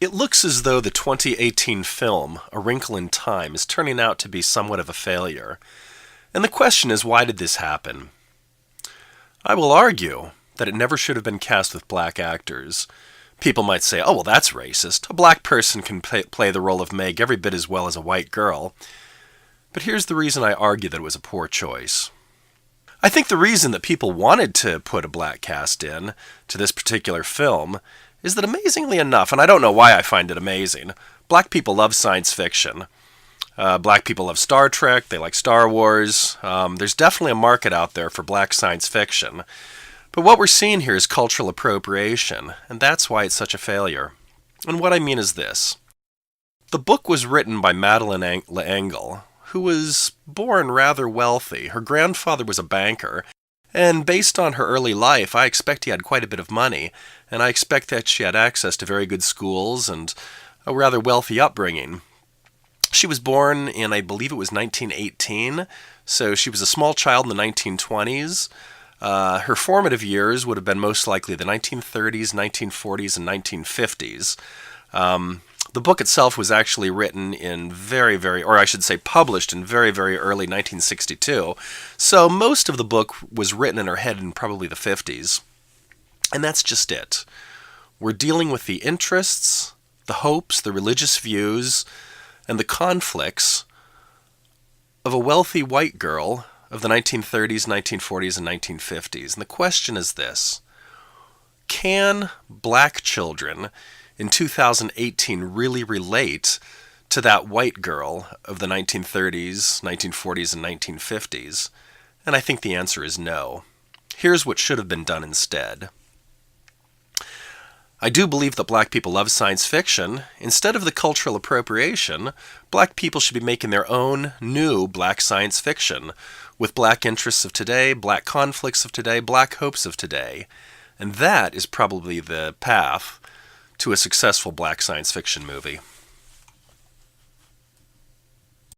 It looks as though the 2018 film, A Wrinkle in Time, is turning out to be somewhat of a failure. And the question is, why did this happen? I will argue that it never should have been cast with black actors. People might say, oh, well, that's racist. A black person can play the role of Meg every bit as well as a white girl. But here's the reason I argue that it was a poor choice. I think the reason that people wanted to put a black cast in to this particular film is that, amazingly enough, and I don't know why I find it amazing, black people love science fiction. Black people love Star Trek, they like Star Wars. There's definitely a market out there for black science fiction. But what we're seeing here is cultural appropriation, and that's why it's such a failure. And what I mean is this. The book was written by Madeleine L'Engle, who was born rather wealthy. Her grandfather was a banker, and based on her early life, I expect he had quite a bit of money, and I expect that she had access to very good schools and a rather wealthy upbringing. She was born in, I believe it was 1918, so she was a small child in the 1920s. Her formative years would have been most likely the 1930s, 1940s, and 1950s. The book itself was actually written in or I should say published in very, very early 1962. So most of the book was written in her head in probably the 50s. And that's just it. We're dealing with the interests, the hopes, the religious views, and the conflicts of a wealthy white girl of the 1930s, 1940s, and 1950s. And the question is this. Can black children in 2018 really relate to that white girl of the 1930s, 1940s, and 1950s? And I think the answer is no. Here's what should have been done instead. I do believe that black people love science fiction. Instead of the cultural appropriation, black people should be making their own new black science fiction with black interests of today, black conflicts of today, black hopes of today. And that is probably the path to a successful black science fiction movie.